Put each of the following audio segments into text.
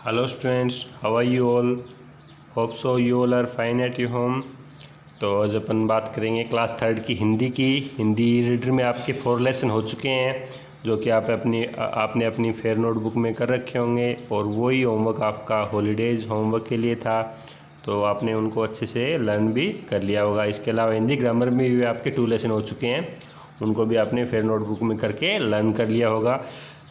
Hello students, how are you all? Hope so you all are fine at your home. तो आज अपन बात करेंगे class third की हिंदी की। हिंदी रीडर में आपके 4 लेसन हो चुके हैं जो कि आपने अपनी फेयर नोटबुक में कर रखे होंगे, और वही होमवर्क आपका हॉलीडेज होमवर्क के लिए था, तो आपने उनको अच्छे से लर्न भी कर लिया होगा। इसके अलावा हिंदी ग्रामर में भी आपके 2 लेसन हो चुके हैं, उनको भी आपने फेयर नोटबुक में करके लर्न कर लिया होगा।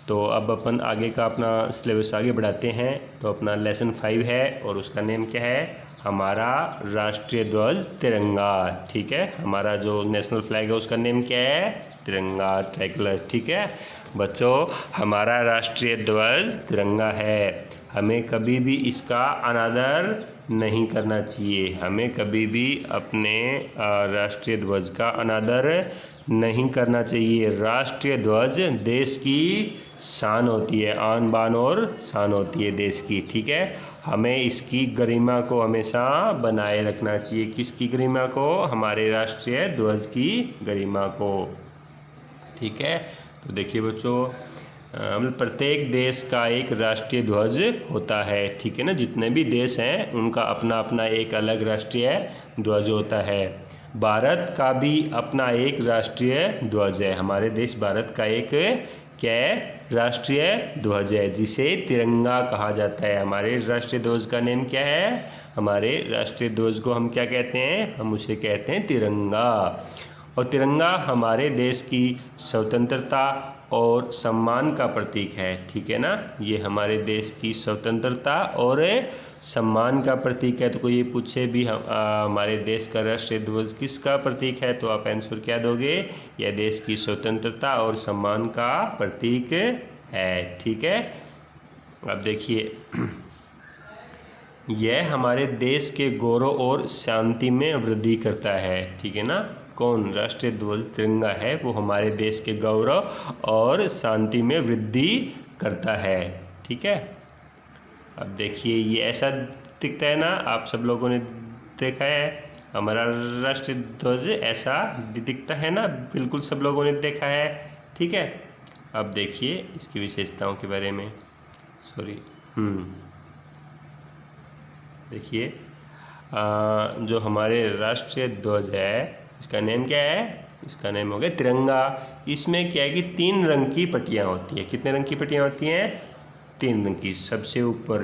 तो अब अपन आगे का अपना सिलेबस आगे बढ़ाते हैं। तो अपना लेसन 5 है और उसका नेम क्या है? हमारा राष्ट्रीय ध्वज तिरंगा। ठीक है, हमारा जो नेशनल फ्लैग है उसका नेम क्या है? तिरंगा, ट्राइकलर। ठीक है बच्चों, हमारा राष्ट्रीय ध्वज तिरंगा है। हमें कभी भी इसका अनादर नहीं करना चाहिए। हमें कभी भी अपने राष्ट्रीय ध्वज का अनादर नहीं करना चाहिए। राष्ट्रीय ध्वज देश की शान होती है, आन बान और शान होती है देश की। ठीक है, हमें इसकी गरिमा को हमेशा बनाए रखना चाहिए। किसकी गरिमा को? हमारे राष्ट्रीय ध्वज की गरिमा को। ठीक है, तो देखिए बच्चों, प्रत्येक देश का एक राष्ट्रीय ध्वज होता है। ठीक है ना, जितने भी देश हैं उनका अपना अपना एक अलग राष्ट्रीय ध्वज होता है। भारत का भी अपना एक राष्ट्रीय ध्वज है। हमारे देश भारत का एक क्या है? राष्ट्रीय ध्वज है, जिसे तिरंगा कहा जाता है। हमारे राष्ट्रीय ध्वज का नेम क्या है? हमारे राष्ट्रीय ध्वज को हम क्या कहते हैं? हम उसे कहते हैं तिरंगा। और तिरंगा हमारे देश की स्वतंत्रता और सम्मान का प्रतीक है। ठीक है ना, ये हमारे देश की स्वतंत्रता और सम्मान का प्रतीक है। तो कोई ये पूछे भी हमारे देश का राष्ट्रीय ध्वज किसका प्रतीक है, तो आप आंसर क्या दोगे? यह देश की स्वतंत्रता और सम्मान का प्रतीक है। ठीक है, अब देखिए, यह हमारे देश के गौरव और शांति में वृद्धि करता है। ठीक है ना, कौन? राष्ट्रीय ध्वज तिरंगा है, वो हमारे देश के गौरव और शांति में वृद्धि करता है। ठीक है, अब देखिए, ये ऐसा दिखता है ना, आप सब लोगों ने देखा है हमारा राष्ट्रीय ध्वज ऐसा दिखता है ना, बिल्कुल सब लोगों ने देखा है। ठीक है, अब देखिए इसकी विशेषताओं के बारे में। देखिए, जो हमारे राष्ट्रीय ध्वज है इसका नेम क्या है? इसका नेम हो गया तिरंगा। इसमें क्या है कि 3 रंग की पट्टियाँ होती हैं। कितने रंग की पट्टियाँ होती हैं? 3 रंग की। सबसे ऊपर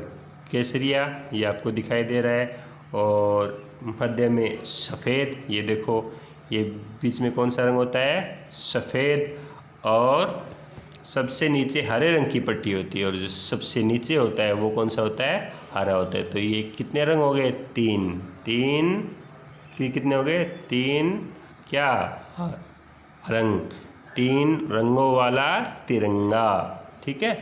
केसरिया, ये आपको दिखाई दे रहा है, और मध्य में सफ़ेद, ये देखो, ये बीच में कौन सा रंग होता है? सफ़ेद। और सबसे नीचे हरे रंग की पट्टी होती है, और जो सबसे नीचे होता है वो कौन सा होता है? हरा होता है। तो ये कितने रंग हो गए? 3 कितने हो गए? 3 क्या रंग? 3 रंगों वाला तिरंगा। ठीक है,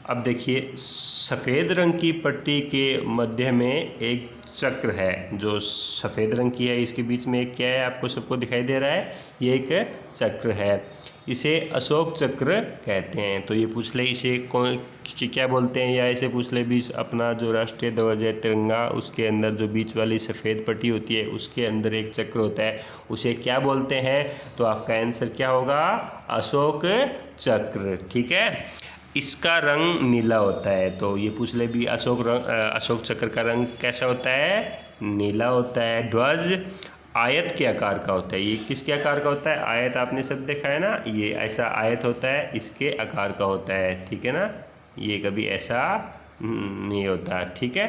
अब देखिए, सफ़ेद रंग की पट्टी के मध्य में एक चक्र है, जो सफ़ेद रंग की है। इसके बीच में एक क्या है? आपको सबको दिखाई दे रहा है, ये एक चक्र है। इसे अशोक चक्र कहते हैं। तो ये पूछ ले इसे कौन क्या बोलते हैं, या इसे पूछ ले बीच अपना जो राष्ट्रीय ध्वज है तिरंगा, उसके अंदर जो बीच वाली सफ़ेद पट्टी होती है उसके अंदर एक चक्र होता है, उसे क्या बोलते हैं? तो आपका आंसर क्या होगा? अशोक चक्र। ठीक है, इसका रंग नीला होता है। तो ये पूछ ले भी अशोक चक्र का रंग कैसा होता है? नीला होता है। ध्वज आयत के आकार का होता है। ये किसके आकार का होता है? आयत, आपने सब देखा है ना, ये ऐसा आयत होता है, इसके आकार का होता है। ठीक है ना, ये कभी ऐसा नहीं होता। ठीक है,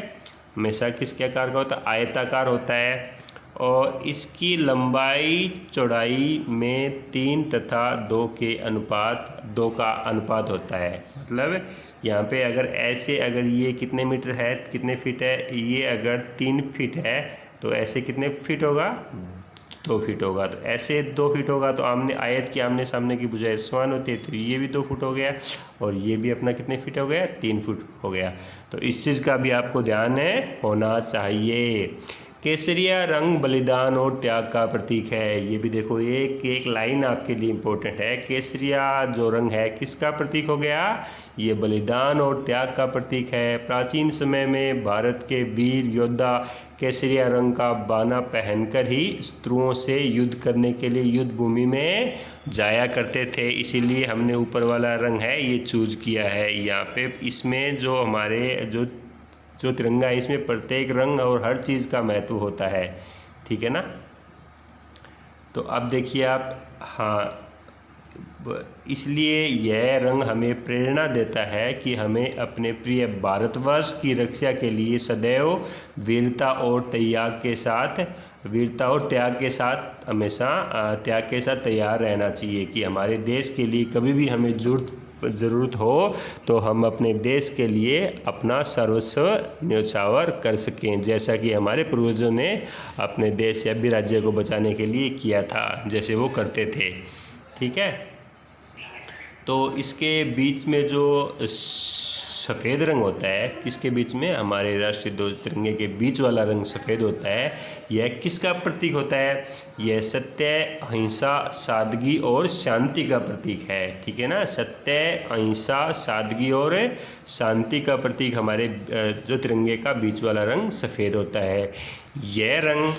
हमेशा किसके आकार का होता है? आयताकार होता है। और इसकी लंबाई चौड़ाई में 3 तथा 2 का अनुपात होता है। मतलब यहाँ पे अगर ये कितने मीटर है, कितने फीट है, ये अगर 3 फीट है तो ऐसे कितने फीट होगा? 2 फीट होगा। तो ऐसे 2 फीट होगा, तो आयत की आमने सामने की भुजाएं समान होती है, तो ये भी 2 फुट हो गया, और ये भी अपना कितने फीट हो गया? 3 फुट हो गया। तो इस चीज़ का भी आपको ध्यान होना चाहिए। केसरिया रंग बलिदान और त्याग का प्रतीक है। ये भी देखो, एक एक लाइन आपके लिए इम्पोर्टेंट है। केसरिया जो रंग है किसका प्रतीक हो गया? ये बलिदान और त्याग का प्रतीक है। प्राचीन समय में भारत के वीर योद्धा केसरिया रंग का बाना पहनकर ही शत्रुओं से युद्ध करने के लिए युद्ध भूमि में जाया करते थे। इसीलिए हमने ऊपर वाला रंग है ये चूज किया है यहाँ पे। इसमें जो हमारे जो तिरंगा है इसमें प्रत्येक रंग और हर चीज़ का महत्व होता है, ठीक है ना। तो अब देखिए आप, हाँ, इसलिए यह रंग हमें प्रेरणा देता है कि हमें अपने प्रिय भारतवर्ष की रक्षा के लिए सदैव वीरता और त्याग के साथ हमेशा त्याग के साथ तैयार रहना चाहिए। कि हमारे देश के लिए कभी भी हमें ज़रूरत हो तो हम अपने देश के लिए अपना सर्वस्व न्यौछावर कर सकें, जैसा कि हमारे पूर्वजों ने अपने देश या भी राज्य को बचाने के लिए किया था, जैसे वो करते थे, ठीक है। तो इसके बीच में जो सफ़ेद रंग होता है, किसके बीच में? हमारे राष्ट्रीय ध्वज तिरंगे के बीच वाला रंग सफ़ेद होता है। यह किसका प्रतीक होता है? यह सत्य, अहिंसा, सादगी और शांति का प्रतीक है, ठीक है ना। सत्य, अहिंसा, सादगी और शांति का प्रतीक हमारे जो तिरंगे का बीच वाला रंग सफ़ेद होता है। यह रंग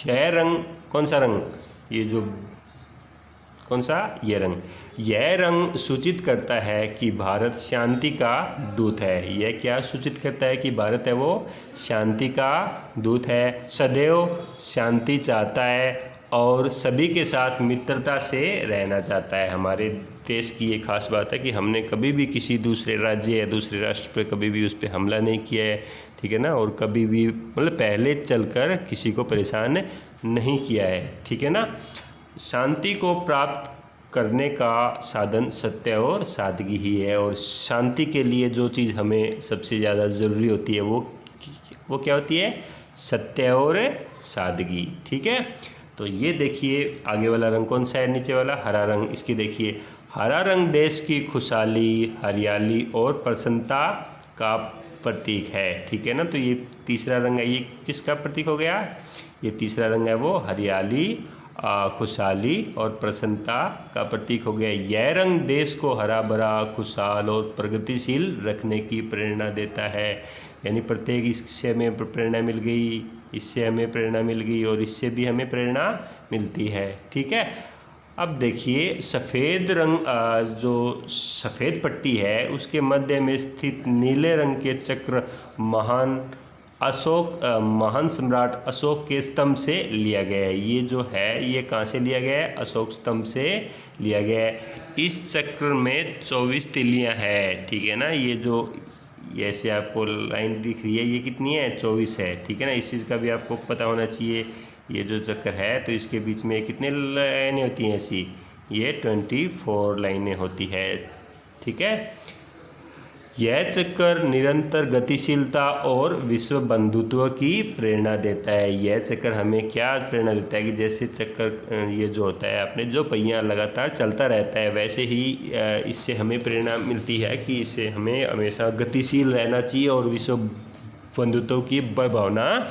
यह रंग कौन सा रंग? यह रंग सूचित करता है कि भारत शांति का दूत है। यह क्या सूचित करता है? कि भारत है वो शांति का दूत है, सदैव शांति चाहता है और सभी के साथ मित्रता से रहना चाहता है। हमारे देश की ये खास बात है कि हमने कभी भी किसी दूसरे राज्य या दूसरे राष्ट्र पे कभी भी उस पर हमला नहीं किया है, ठीक है ना। और कभी भी मतलब पहले चलकर किसी को परेशान नहीं किया है, ठीक है ना। शांति को प्राप्त करने का साधन सत्य और सादगी ही है। और शांति के लिए जो चीज़ हमें सबसे ज़्यादा ज़रूरी होती है वो क्या होती है? सत्य और सादगी, ठीक है। तो ये देखिए आगे वाला रंग कौन सा है? नीचे वाला हरा रंग। इसकी देखिए, हरा रंग देश की खुशहाली, हरियाली और प्रसन्नता का प्रतीक है, ठीक है ना। तो ये तीसरा रंग है, ये किसका प्रतीक हो गया? ये तीसरा रंग है वो हरियाली, खुशहाली और प्रसन्नता का प्रतीक हो गया। यह रंग देश को हरा भरा, खुशहाल और प्रगतिशील रखने की प्रेरणा देता है। यानी प्रत्येक इससे हमें प्रेरणा मिल गई, इससे हमें प्रेरणा मिल गई और इससे भी हमें प्रेरणा मिलती है, ठीक है। अब देखिए सफ़ेद रंग, जो सफ़ेद पट्टी है उसके मध्य में स्थित नीले रंग के चक्र महान सम्राट अशोक के स्तंभ से लिया गया है। ये जो है ये कहाँ से लिया गया है? अशोक स्तंभ से लिया गया है। इस चक्र में 24 तिल्लियाँ हैं, ठीक है ना। ये जो ऐसे आपको लाइन दिख रही है ये कितनी है? 24 है, ठीक है ना। इस चीज़ का भी आपको पता होना चाहिए। ये जो चक्कर है तो इसके बीच में कितने लाइनें होती हैं ऐसी? ये 24 लाइनें होती है, ठीक है। यह चक्कर निरंतर गतिशीलता और विश्व बंधुत्व की प्रेरणा देता है। यह चक्कर हमें क्या प्रेरणा देता है? कि जैसे चक्कर ये जो होता है अपने जो पहिया लगातार चलता रहता है, वैसे ही इससे हमें प्रेरणा मिलती है कि इससे हमें हमेशा गतिशील रहना चाहिए और विश्व बंधुत्व की भावना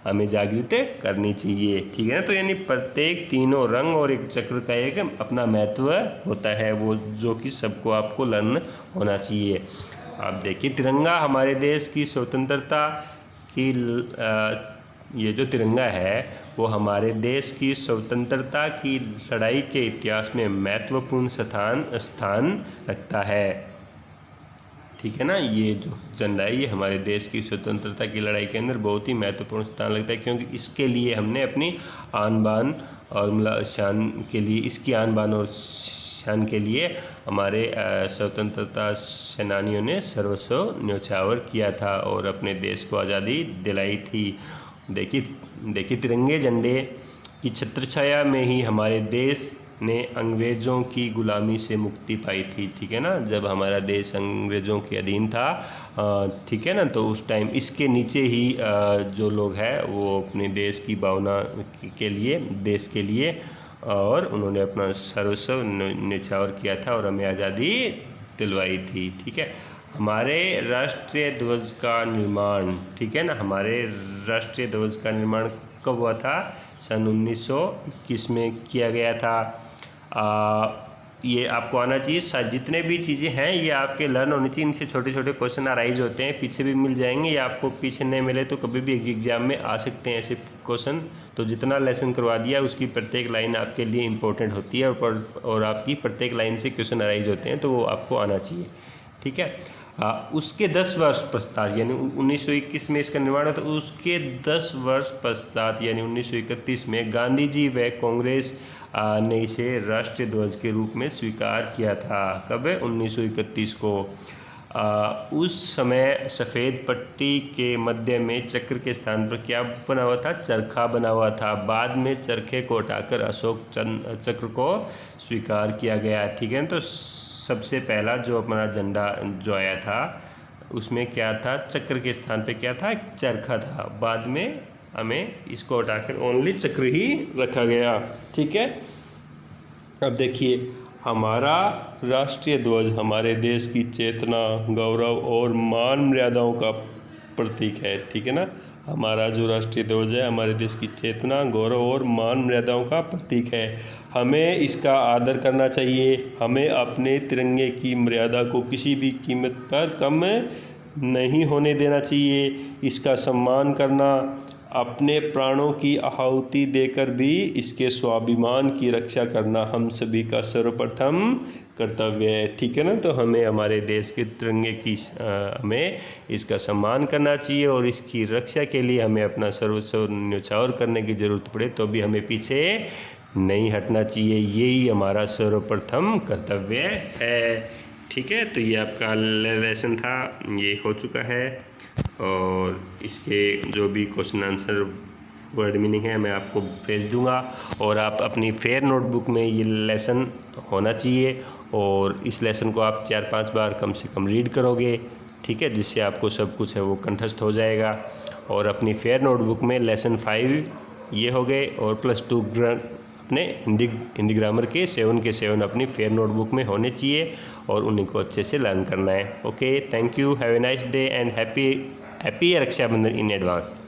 हमें जागृत करनी चाहिए, ठीक है ना। तो यानी प्रत्येक तीनों रंग और एक चक्र का एक अपना महत्व होता है, वो जो कि सबको आपको लर्न होना चाहिए। आप देखिए तिरंगा हमारे देश की स्वतंत्रता की ये जो तिरंगा है वो हमारे देश की स्वतंत्रता की लड़ाई के इतिहास में महत्वपूर्ण स्थान रखता है, ठीक है ना। ये जो झंडा है ये हमारे देश की स्वतंत्रता की लड़ाई के अंदर बहुत ही महत्वपूर्ण स्थान लगता है, क्योंकि इसके लिए हमने अपनी आन बान और शान के लिए, इसकी आन बान और शान के लिए हमारे स्वतंत्रता सेनानियों ने सर्वस्व न्यौछावर किया था और अपने देश को आज़ादी दिलाई थी। देखिए तिरंगे झंडे की छत्रछाया में ही हमारे देश ने अंग्रेज़ों की गुलामी से मुक्ति पाई थी, ठीक है ना। जब हमारा देश अंग्रेज़ों के अधीन था, ठीक है ना, तो उस टाइम इसके नीचे ही जो लोग हैं वो अपने देश की भावना के लिए, देश के लिए और उन्होंने अपना सर्वस्व न्यौछावर किया था और हमें आज़ादी दिलवाई थी। ठीक है, हमारे राष्ट्रीय ध्वज का निर्माण, ठीक है ना, हमारे राष्ट्रीय ध्वज का निर्माण कब हुआ था? सन 1921 में किया गया था। ये आपको आना चाहिए। शायद जितने भी चीज़ें हैं ये आपके लर्न होनी चाहिए। इनसे छोटे छोटे क्वेश्चन अराइज होते हैं, पीछे भी मिल जाएंगे, या आपको पीछे नहीं मिले तो कभी भी एग्जाम में आ सकते हैं ऐसे क्वेश्चन। तो जितना लेसन करवा दिया उसकी प्रत्येक लाइन आपके लिए इंपॉर्टेंट होती है, और आपकी प्रत्येक लाइन से क्वेश्चन अराइज होते हैं, तो वो आपको आना चाहिए। ठीक है, उसके 10 वर्ष पश्चात, यानी 1921 में इसका निर्माण हुआ, तो उसके 10 वर्ष पश्चात यानी 1931 में गांधी जी व कांग्रेस ने इसे राष्ट्रीय ध्वज के रूप में स्वीकार किया था। कब? 1931 को। उस समय सफ़ेद पट्टी के मध्य में चक्र के स्थान पर क्या बना हुआ था? चरखा बना हुआ था। बाद में चरखे को हटाकर अशोक चक्र को स्वीकार किया गया। ठीक है, तो सबसे पहला जो अपना झंडा जो आया था उसमें क्या था? चक्र के स्थान पे क्या था? चरखा था। बाद में हमें इसको हटाकर ओनली चक्र ही रखा गया। ठीक है, अब देखिए, हमारा राष्ट्रीय ध्वज हमारे देश की चेतना, गौरव और मान मर्यादाओं का प्रतीक है। ठीक है ना, हमारा जो राष्ट्रीय ध्वज है हमारे देश की चेतना, गौरव और मान मर्यादाओं का प्रतीक है। हमें इसका आदर करना चाहिए। हमें अपने तिरंगे की मर्यादा को किसी भी कीमत पर कम नहीं होने देना चाहिए। इसका सम्मान करना, अपने प्राणों की आहुति देकर भी इसके स्वाभिमान की रक्षा करना हम सभी का सर्वप्रथम कर्तव्य है। ठीक है ना, तो हमें हमारे देश के तिरंगे की हमें इसका सम्मान करना चाहिए, और इसकी रक्षा के लिए हमें अपना सर्वस्व न्यौछावर करने की ज़रूरत पड़े तो भी हमें पीछे नहीं हटना चाहिए। यही हमारा सर्वप्रथम कर्तव्य है। ठीक है, तो ये आपका लेसन था, ये हो चुका है, और इसके जो भी क्वेश्चन आंसर वर्ड मीनिंग है मैं आपको भेज दूंगा, और आप अपनी फेयर नोटबुक में ये लेसन होना चाहिए, और इस लेसन को आप 4-5 बार कम से कम रीड करोगे। ठीक है, जिससे आपको सब कुछ है वो कंठस्थ हो जाएगा। और अपनी फेयर नोटबुक में लेसन 5 ये हो गए, और +2 अपने हिंदी ग्रामर के 7 के 7 अपनी फेयर नोटबुक में होने चाहिए, और उन्हीं को अच्छे से लर्न करना है। Okay, thank you, have a nice day and happy Rakshabandhan in advance.